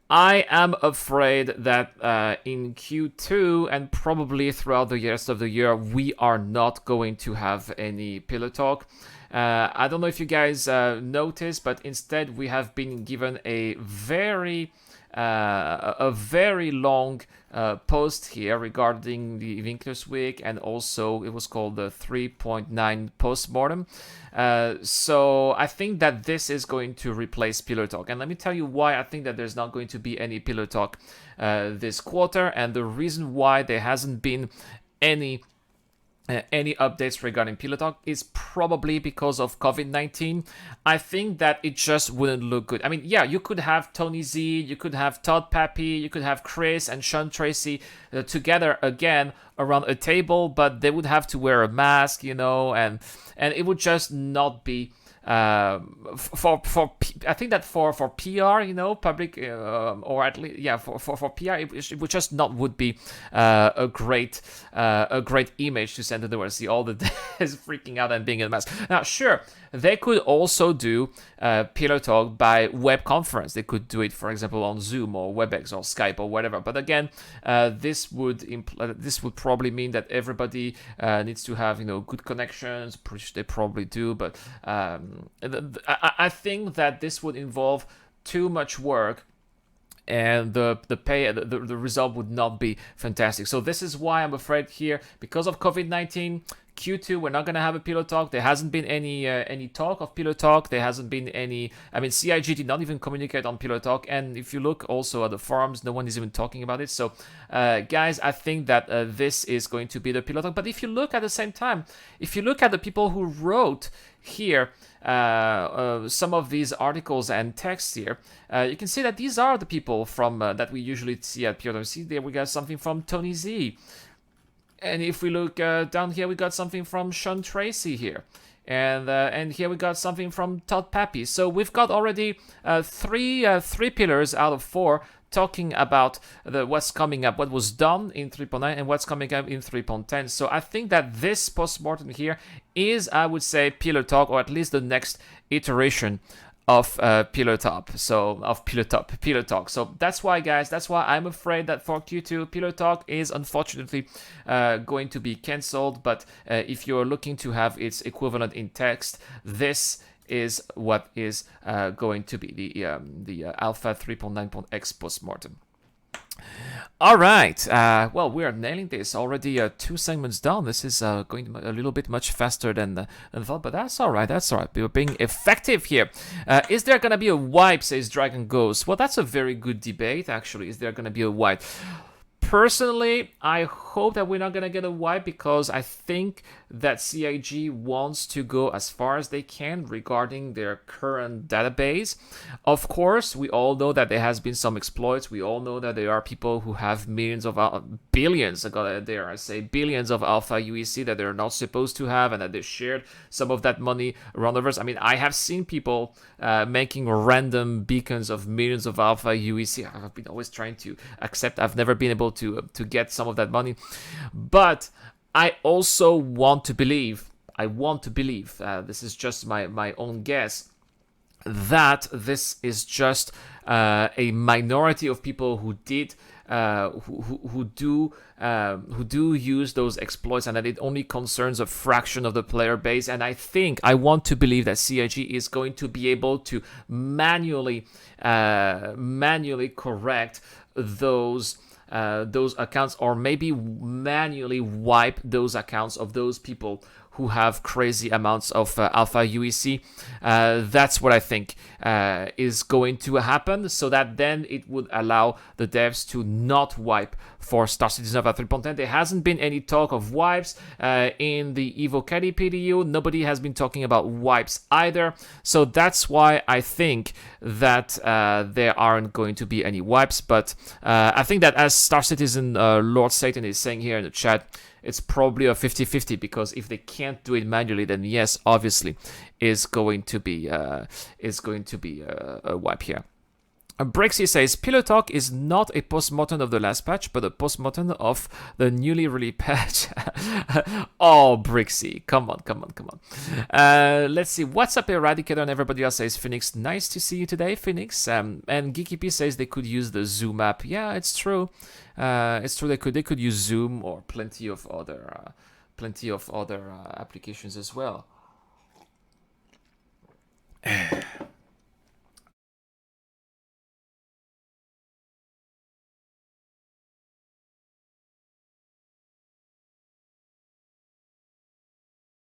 I am afraid that in Q2 and probably throughout the rest of the year, we are not going to have any pillow talk. I don't know if you guys noticed, but instead we have been given a very long post here regarding the Winkler's Week, and also it was called the 3.9 postmortem. So I think that this is going to replace Pillow Talk. And let me tell you why I think that there's not going to be any Pillow Talk this quarter. And the reason why there hasn't been any updates regarding Pillow Talk is probably because of COVID-19. I think that it just wouldn't look good. I mean, yeah, you could have Tony Z, you could have Todd Pappy, you could have Chris and Sean Tracy together again around a table, but they would have to wear a mask, and it would just not be I think that for PR, public or at least for PR, it would just not would be a great image to send to the world. See all the days freaking out and being in a mess. Now, sure, they could also do Pillow Talk by web conference. They could do it, for example, on Zoom or WebEx or Skype or whatever. But again, this would probably mean that everybody needs to have good connections, which they probably do. But I think that this would involve too much work, and the result would not be fantastic. So this is why I'm afraid here, because of COVID-19, Q2 we're not gonna have a Pillow Talk. There hasn't been any talk of Pillow Talk. There hasn't been any. I mean, CIG did not even communicate on Pillow Talk, and if you look also at the forums, no one is even talking about it. So, guys, I think that this is going to be the Pillow Talk. But if you look at the same time, if you look at the people who wrote here some of these articles and texts here, you can see that these are the people from that we usually see at Pillow Talk. See there, we got something from Tony Z. And if we look down here, we got something from Sean Tracy here. And here we got something from Todd Pappy. So we've got already three pillars out of 4 talking about what's coming up, what was done in 3.9 and what's coming up in 3.10. So I think that this postmortem here is, I would say, Pillow Talk, or at least the next iteration of Pillow Talk. So that's why, guys, that's why I'm afraid that for Q2, Pillow Talk is unfortunately going to be cancelled. But if you're looking to have its equivalent in text, this is what is going to be the Alpha 3.9.x postmortem. All right. Well, we are nailing this already. 2 segments down. This is going a little bit much faster than thought, but that's all right. That's all right. We're being effective here. Is there gonna be a wipe? Says Dragon Ghost. Well, that's a very good debate, actually. Is there gonna be a wipe? Personally, I hope that we're not going to get a wipe, because I think that CIG wants to go as far as they can regarding their current database. Of course, we all know that there has been some exploits. We all know that there are people who have billions of alpha UEC that they're not supposed to have, and that they shared some of that money around the verse. I mean, I have seen people making random beacons of millions of alpha UEC. I've been always trying to accept. I've never been able to get some of that money, but I also want to believe. This is just my own guess, that this is just a minority of people who did who do use those exploits, and that it only concerns a fraction of the player base. And I want to believe that CIG is going to be able to manually correct those accounts, or maybe manually wipe those accounts of those people who have crazy amounts of alpha UEC. That's what I think is going to happen, so that then it would allow the devs to not wipe for Star Citizen Alpha 3.10. There hasn't been any talk of wipes in the Evo Caddy PDU. Nobody has been talking about wipes either. So that's why I think that there aren't going to be any wipes. But I think that, as Star Citizen Lord Satan is saying here in the chat, it's probably a 50-50, because if they can't do it manually, then yes, obviously, is going to be a wipe here. Brexy says, Pillow Talk is not a postmortem of the last patch, but a postmortem of the newly released patch. Oh, Brexy. Come on. Let's see. What's up, Eradicator? And everybody else says, Phoenix, nice to see you today, Phoenix. And GeekyP says they could use the Zoom app. Yeah, it's true. It's true. They could use Zoom or plenty of other applications as well.